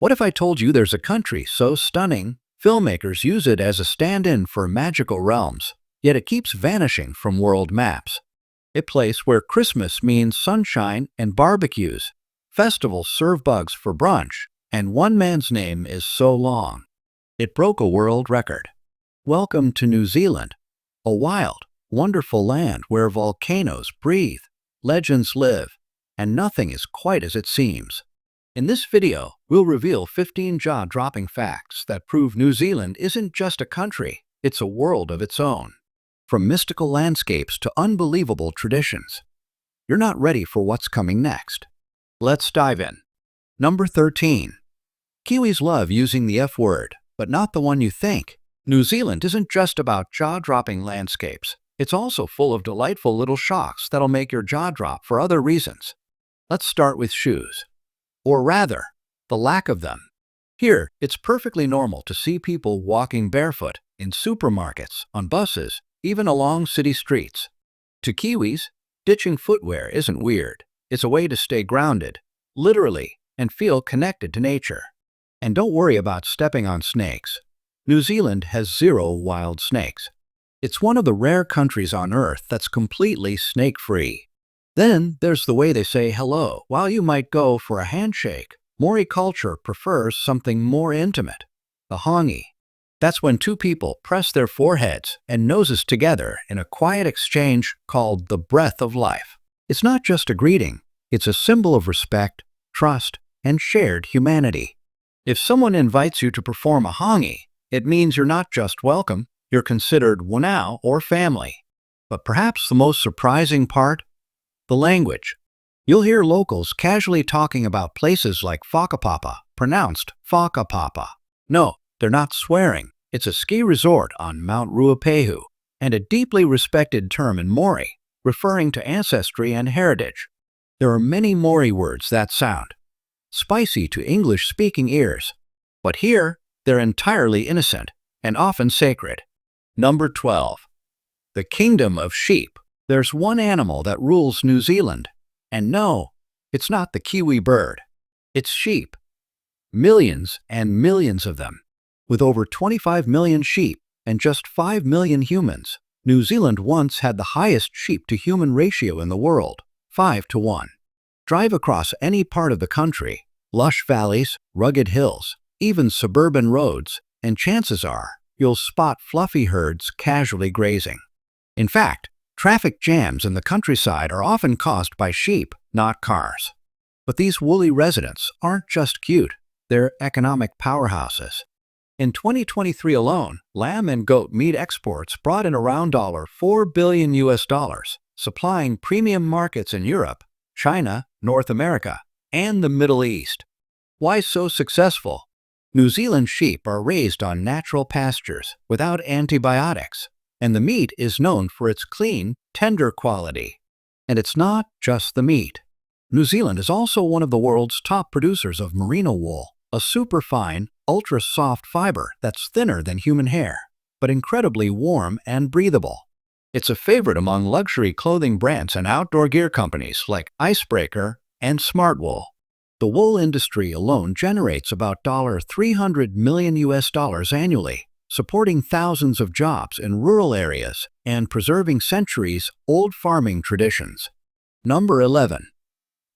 What if I told you there's a country so stunning, filmmakers use it as a stand-in for magical realms, yet it keeps vanishing from world maps? A place where Christmas means sunshine and barbecues, festivals serve bugs for brunch, and one man's name is so long it broke a world record. Welcome to New Zealand, a wild, wonderful land where volcanoes breathe, legends live, and nothing is quite as it seems. In this video, we'll reveal 15 jaw-dropping facts that prove New Zealand isn't just a country, it's a world of its own. From mystical landscapes to unbelievable traditions. You're not ready for what's coming next. Let's dive in. Number 13. Kiwis love using the F word, but not the one you think. New Zealand isn't just about jaw-dropping landscapes. It's also full of delightful little shocks that'll make your jaw drop for other reasons. Let's start with shoes. Or rather, the lack of them. Here, it's perfectly normal to see people walking barefoot in supermarkets, on buses, even along city streets. To Kiwis, ditching footwear isn't weird. It's a way to stay grounded, literally, and feel connected to nature. And don't worry about stepping on snakes. New Zealand has 0 wild snakes. It's one of the rare countries on Earth that's completely snake-free. Then there's the way they say hello. While you might go for a handshake, Māori culture prefers something more intimate, the hongi. That's when two people press their foreheads and noses together in a quiet exchange called the breath of life. It's not just a greeting, it's a symbol of respect, trust, and shared humanity. If someone invites you to perform a hongi, it means you're not just welcome, you're considered wanau or family. But perhaps the most surprising part? The language. You'll hear locals casually talking about places like Whakapapa, pronounced Whakapapa. No, they're not swearing. It's a ski resort on Mount Ruapehu, and a deeply respected term in Māori, referring to ancestry and heritage. There are many Māori words that sound spicy to English-speaking ears, but here they're entirely innocent and often sacred. Number 12. The Kingdom of Sheep. There's one animal that rules New Zealand, and no, it's not the kiwi bird. It's sheep. Millions and millions of them. With over 25 million sheep and just 5 million humans, New Zealand once had the highest sheep-to-human ratio in the world, 5:1. Drive across any part of the country, lush valleys, rugged hills, even suburban roads, and chances are you'll spot fluffy herds casually grazing. In fact, traffic jams in the countryside are often caused by sheep, not cars. But these woolly residents aren't just cute, they're economic powerhouses. In 2023 alone, lamb and goat meat exports brought in around $4 billion, supplying premium markets in Europe, China, North America, and the Middle East. Why so successful? New Zealand sheep are raised on natural pastures without antibiotics, and the meat is known for its clean, tender quality. And it's not just the meat. New Zealand is also one of the world's top producers of merino wool, a superfine, ultra-soft fiber that's thinner than human hair, but incredibly warm and breathable. It's a favorite among luxury clothing brands and outdoor gear companies like Icebreaker and Smartwool. The wool industry alone generates about $300 million annually, supporting thousands of jobs in rural areas and preserving centuries-old farming traditions. Number 11.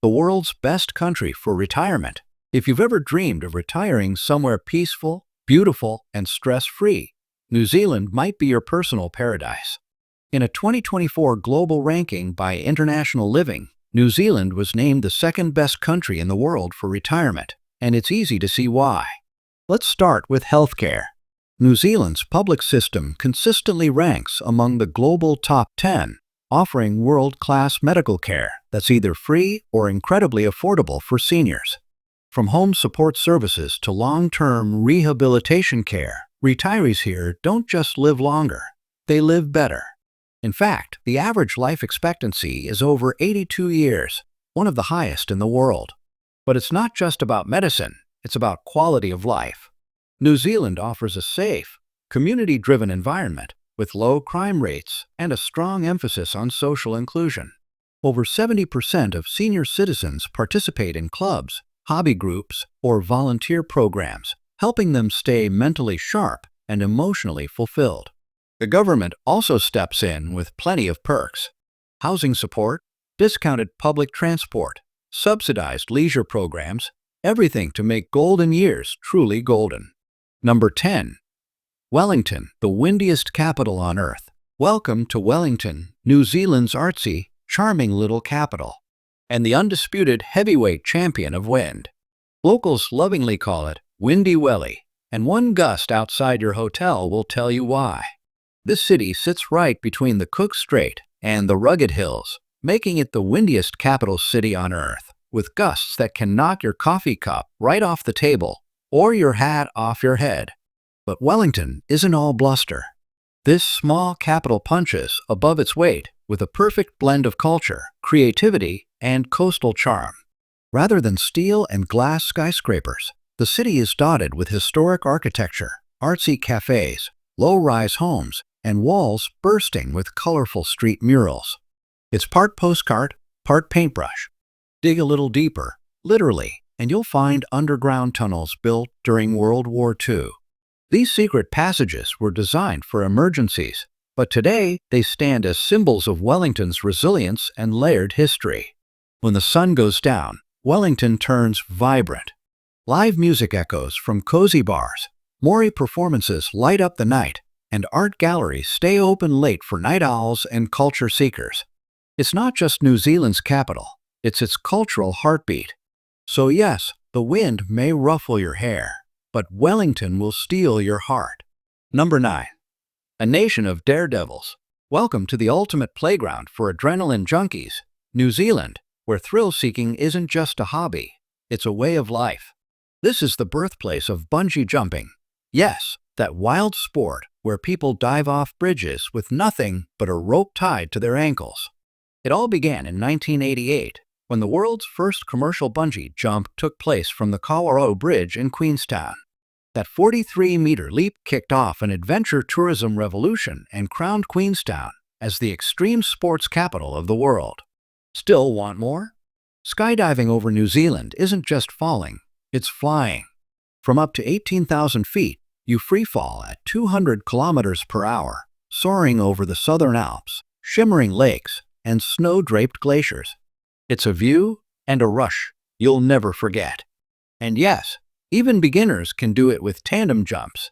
The world's best country for retirement. If you've ever dreamed of retiring somewhere peaceful, beautiful, and stress-free, New Zealand might be your personal paradise. In a 2024 global ranking by International Living, New Zealand was named the second best country in the world for retirement, and it's easy to see why. Let's start with healthcare. New Zealand's public system consistently ranks among the global top 10, offering world-class medical care that's either free or incredibly affordable for seniors. From home support services to long-term rehabilitation care, retirees here don't just live longer, they live better. In fact, the average life expectancy is over 82 years, one of the highest in the world. But it's not just about medicine, it's about quality of life. New Zealand offers a safe, community-driven environment with low crime rates and a strong emphasis on social inclusion. Over 70% of senior citizens participate in clubs, hobby groups, or volunteer programs, helping them stay mentally sharp and emotionally fulfilled. The government also steps in with plenty of perks: housing support, discounted public transport, subsidized leisure programs, everything to make golden years truly golden. Number 10. Wellington, the windiest capital on earth. Welcome to Wellington, New Zealand's artsy, charming little capital, and the undisputed heavyweight champion of wind. Locals lovingly call it Windy Welly, and one gust outside your hotel will tell you why. This city sits right between the Cook Strait and the rugged hills, making it the windiest capital city on earth, with gusts that can knock your coffee cup right off the table or your hat off your head. But Wellington isn't all bluster. This small capital punches above its weight with a perfect blend of culture, creativity, and coastal charm. Rather than steel and glass skyscrapers, the city is dotted with historic architecture, artsy cafes, low-rise homes, and walls bursting with colorful street murals. It's part postcard, part paintbrush. Dig a little deeper, literally, and you'll find underground tunnels built during World War II. These secret passages were designed for emergencies, but today they stand as symbols of Wellington's resilience and layered history. When the sun goes down, Wellington turns vibrant. Live music echoes from cozy bars, Māori performances light up the night, and art galleries stay open late for night owls and culture seekers. It's not just New Zealand's capital, it's its cultural heartbeat. So yes, the wind may ruffle your hair, but Wellington will steal your heart. Number 9. A nation of daredevils. Welcome to the ultimate playground for adrenaline junkies, New Zealand, where thrill-seeking isn't just a hobby, it's a way of life. This is the birthplace of bungee jumping. Yes, that wild sport where people dive off bridges with nothing but a rope tied to their ankles. It all began in 1988, when the world's first commercial bungee jump took place from the Kawerau Bridge in Queenstown. That 43-meter leap kicked off an adventure tourism revolution and crowned Queenstown as the extreme sports capital of the world. Still want more? Skydiving over New Zealand isn't just falling, it's flying. From up to 18,000 feet, you freefall at 200 kilometers per hour, soaring over the southern Alps, shimmering lakes, and snow-draped glaciers. It's a view and a rush you'll never forget. And yes, even beginners can do it with tandem jumps.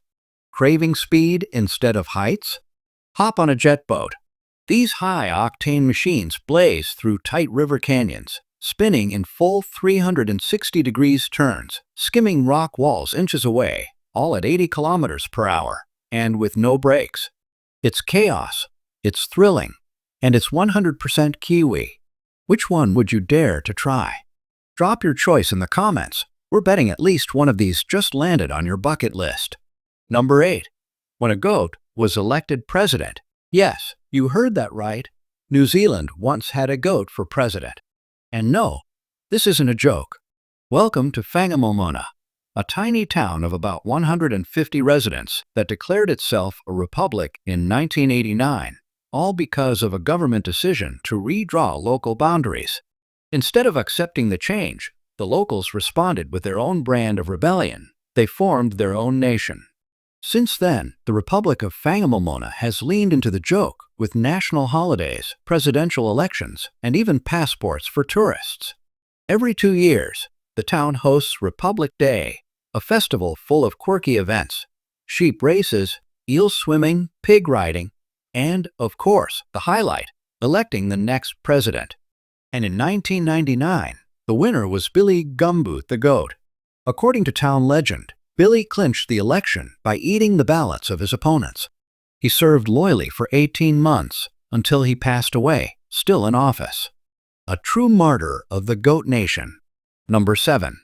Craving speed instead of heights? Hop on a jet boat. These high-octane machines blaze through tight river canyons, spinning in full 360 degrees turns, skimming rock walls inches away, all at 80 kilometers per hour, and with no brakes. It's chaos, it's thrilling, and it's 100% Kiwi. Which one would you dare to try? Drop your choice in the comments. We're betting at least one of these just landed on your bucket list. Number 8. When a goat was elected president. Yes, you heard that right. New Zealand once had a goat for president. And no, this isn't a joke. Welcome to Whangamomona, a tiny town of about 150 residents that declared itself a republic in 1989, all because of a government decision to redraw local boundaries. Instead of accepting the change, the locals responded with their own brand of rebellion. They formed their own nation. Since then, the Republic of Whangamomona has leaned into the joke with national holidays, presidential elections, and even passports for tourists. Every 2 years, the town hosts Republic Day, a festival full of quirky events: sheep races, eel swimming, pig riding, and, of course, the highlight, electing the next president. And in 1999, the winner was Billy Gumboot the Goat. According to town legend, Billy clinched the election by eating the ballots of his opponents. He served loyally for 18 months until he passed away, still in office. A true martyr of the Goat Nation. Number 7.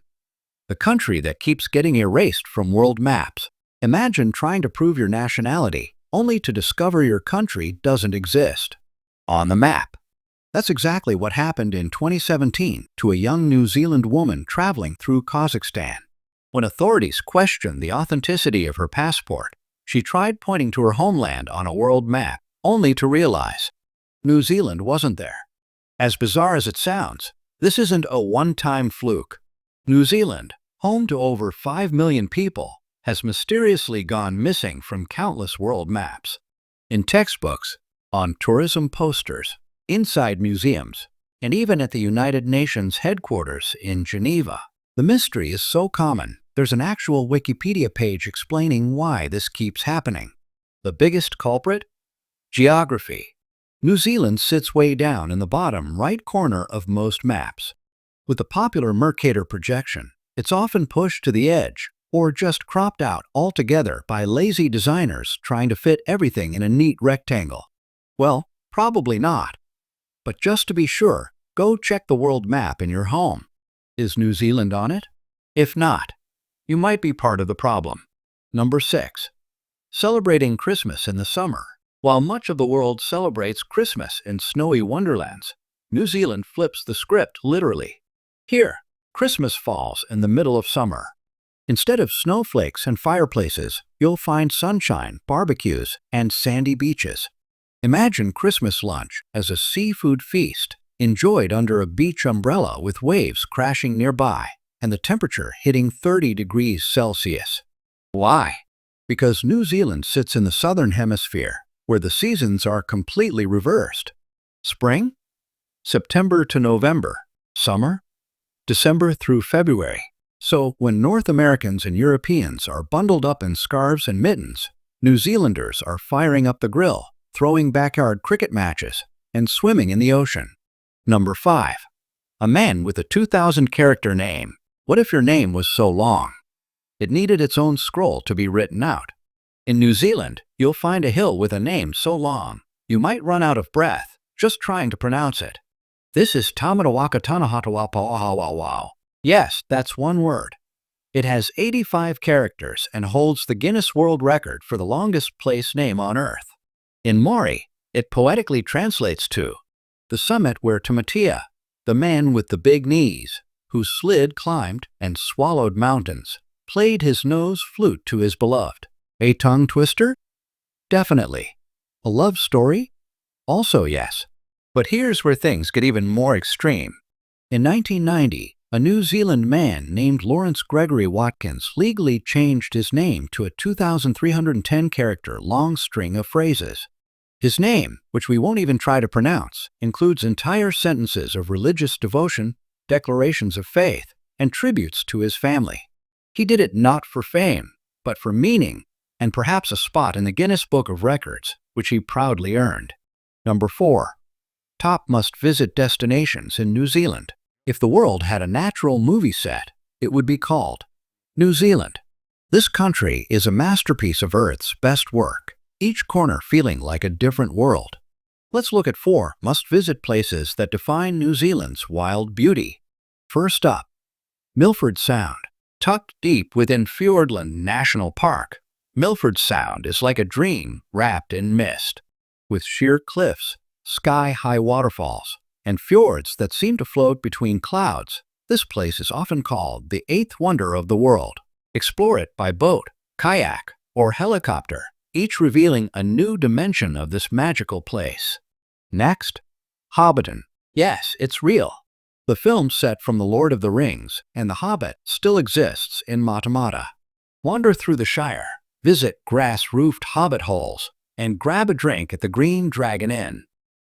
The country that keeps getting erased from world maps. Imagine trying to prove your nationality only to discover your country doesn't exist on the map. That's exactly what happened in 2017 to a young New Zealand woman traveling through Kazakhstan. When authorities questioned the authenticity of her passport, she tried pointing to her homeland on a world map, only to realize New Zealand wasn't there. As bizarre as it sounds, this isn't a one-time fluke. New Zealand, home to over 5 million people, has mysteriously gone missing from countless world maps. In textbooks, on tourism posters, inside museums, and even at the United Nations headquarters in Geneva. The mystery is so common, there's an actual Wikipedia page explaining why this keeps happening. The biggest culprit? Geography. New Zealand sits way down in the bottom right corner of most maps. With the popular Mercator projection, it's often pushed to the edge or just cropped out altogether by lazy designers trying to fit everything in a neat rectangle. Well, probably not. But just to be sure, go check the world map in your home. Is New Zealand on it? If not, you might be part of the problem. Number 6. Celebrating Christmas in the summer. While much of the world celebrates Christmas in snowy wonderlands, New Zealand flips the script literally. Here, Christmas falls in the middle of summer. Instead of snowflakes and fireplaces, you'll find sunshine, barbecues, and sandy beaches. Imagine Christmas lunch as a seafood feast, enjoyed under a beach umbrella with waves crashing nearby and the temperature hitting 30 degrees Celsius. Why? Because New Zealand sits in the southern hemisphere, where the seasons are completely reversed. Spring? September to November. Summer? December through February. So when North Americans and Europeans are bundled up in scarves and mittens, New Zealanders are firing up the grill, throwing backyard cricket matches, and swimming in the ocean. Number 5. A man with a 2,000-character name. What if your name was so long? It needed its own scroll to be written out. In New Zealand, you'll find a hill with a name so long, you might run out of breath just trying to pronounce it. This is Tamatawakatanahatawapawawawawau. Yes, that's one word. It has 85 characters and holds the Guinness World Record for the longest place name on Earth. In Māori, it poetically translates to the summit where Tamatea, the man with the big knees, who slid, climbed, and swallowed mountains, played his nose flute to his beloved. A tongue twister? Definitely. A love story? Also yes. But here's where things get even more extreme. In 1990, a New Zealand man named Lawrence Gregory Watkins legally changed his name to a 2,310-character long string of phrases. His name, which we won't even try to pronounce, includes entire sentences of religious devotion, declarations of faith, and tributes to his family. He did it not for fame, but for meaning, and perhaps a spot in the Guinness Book of Records, which he proudly earned. Number 4. Top must-visit destinations in New Zealand. If the world had a natural movie set, it would be called New Zealand. This country is a masterpiece of Earth's best work, each corner feeling like a different world. Let's look at 4 must-visit places that define New Zealand's wild beauty. First up, Milford Sound. Tucked deep within Fiordland National Park, Milford Sound is like a dream wrapped in mist. With sheer cliffs, sky-high waterfalls, and fjords that seem to float between clouds, this place is often called the 8th wonder of the world. Explore it by boat, kayak, or helicopter, each revealing a new dimension of this magical place. Next, Hobbiton. Yes, it's real. The film set from The Lord of the Rings and The Hobbit still exists in Matamata. Wander through the Shire, visit grass-roofed hobbit holes, and grab a drink at the Green Dragon Inn.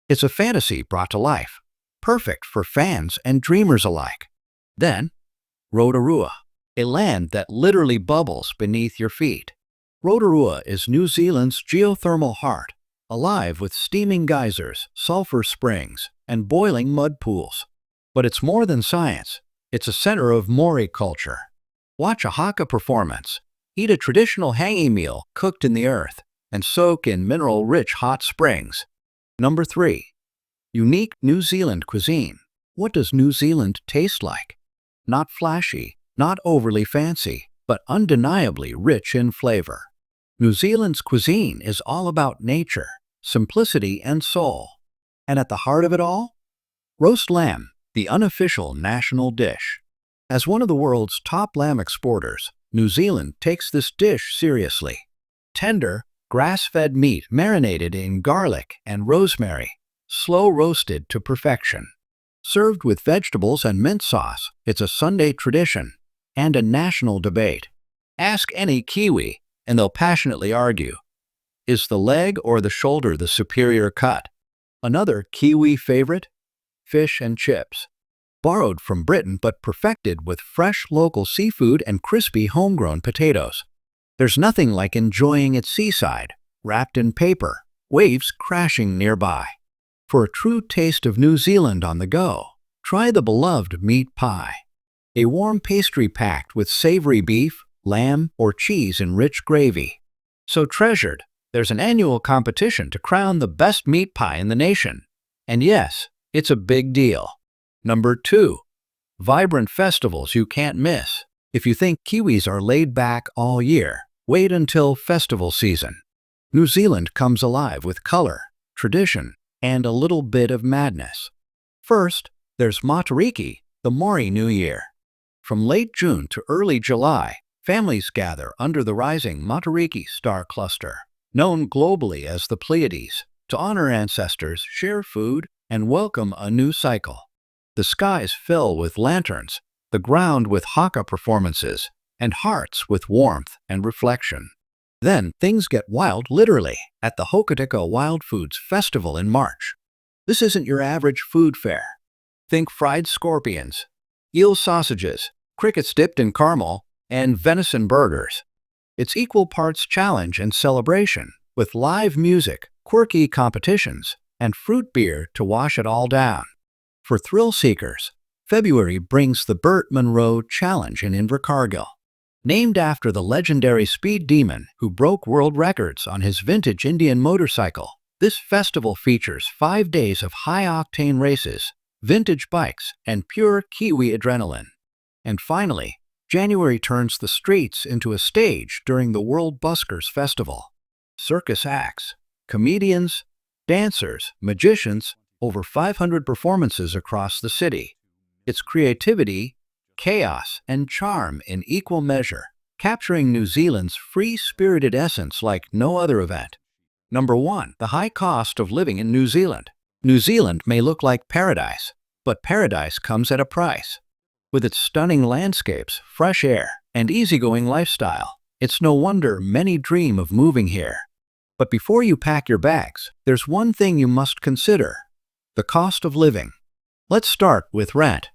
It's a fantasy brought to life, perfect for fans and dreamers alike. Then, Rotorua, a land that literally bubbles beneath your feet. Rotorua is New Zealand's geothermal heart, alive with steaming geysers, sulfur springs, and boiling mud pools. But it's more than science. It's a center of Māori culture. Watch a haka performance, eat a traditional hangi meal cooked in the earth, and soak in mineral-rich hot springs. Number 3. Unique New Zealand cuisine. What does New Zealand taste like? Not flashy, not overly fancy, but undeniably rich in flavor. New Zealand's cuisine is all about nature, simplicity, and soul. And at the heart of it all? Roast lamb, the unofficial national dish. As one of the world's top lamb exporters, New Zealand takes this dish seriously. Tender, grass-fed meat marinated in garlic and rosemary, slow-roasted to perfection. Served with vegetables and mint sauce, it's a Sunday tradition and a national debate. Ask any Kiwi, and they'll passionately argue. Is the leg or the shoulder the superior cut? Another Kiwi favorite? Fish and chips. Borrowed from Britain but perfected with fresh local seafood and crispy homegrown potatoes. There's nothing like enjoying it seaside, wrapped in paper, waves crashing nearby. For a true taste of New Zealand on the go, try the beloved meat pie. A warm pastry packed with savory beef, lamb, or cheese in rich gravy. So treasured, there's an annual competition to crown the best meat pie in the nation. And yes, it's a big deal. Number 2. Vibrant festivals you can't miss. If you think Kiwis are laid back all year, wait until festival season. New Zealand comes alive with color, tradition, and a little bit of madness. First, there's Māori, the Māori New Year. From late June to early July, families gather under the rising Māori star cluster, known globally as the Pleiades, to honor ancestors, share food, and welcome a new cycle. The skies fill with lanterns, the ground with haka performances, and hearts with warmth and reflection. Then things get wild literally at the Hokitika Wild Foods Festival in March. This isn't your average food fair. Think fried scorpions, eel sausages, crickets dipped in caramel, and venison burgers. It's equal parts challenge and celebration, with live music, quirky competitions, and fruit beer to wash it all down. For thrill seekers, February brings the Burt Munro Challenge in Invercargill. Named after the legendary speed demon who broke world records on his vintage Indian motorcycle, this festival features 5 days of high-octane races, vintage bikes, and pure Kiwi adrenaline. And finally, January turns the streets into a stage during the World Buskers Festival. Circus acts, comedians, dancers, magicians, over 500 performances across the city. It's creativity, chaos, and charm in equal measure, capturing New Zealand's free-spirited essence like no other event. Number 1. The high cost of living in New Zealand. New Zealand may look like paradise, but paradise comes at a price. With its stunning landscapes, fresh air, and easygoing lifestyle, it's no wonder many dream of moving here. But before you pack your bags, there's one thing you must consider: the cost of living. Let's start with rent.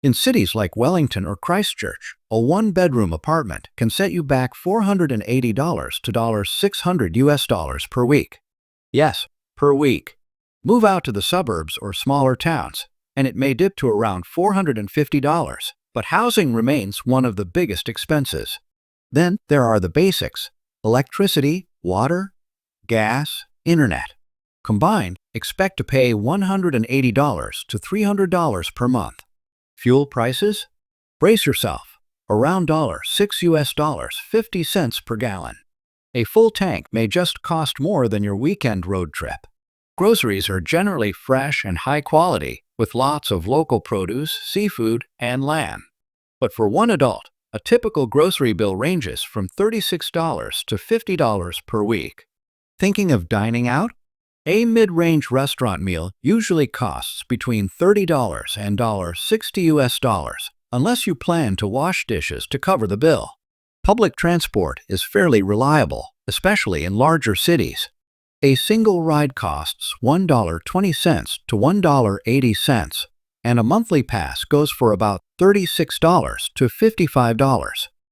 In cities like Wellington or Christchurch, a one-bedroom apartment can set you back $480 to $600 per week. Yes, per week. Move out to the suburbs or smaller towns, and it may dip to around $450, but housing remains one of the biggest expenses. Then there are the basics: electricity, water, gas, internet. Combined, expect to pay $180 to $300 per month. Fuel prices? Brace yourself, around $6 50 cents per gallon. A full tank may just cost more than your weekend road trip. Groceries are generally fresh and high quality, with lots of local produce, seafood, and lamb. But for one adult, a typical grocery bill ranges from $36 to $50 per week. Thinking of dining out? A mid-range restaurant meal usually costs between $30 and $60, unless you plan to wash dishes to cover the bill. Public transport is fairly reliable, especially in larger cities. A single ride costs $1.20 to $1.80, and a monthly pass goes for about $36 to $55.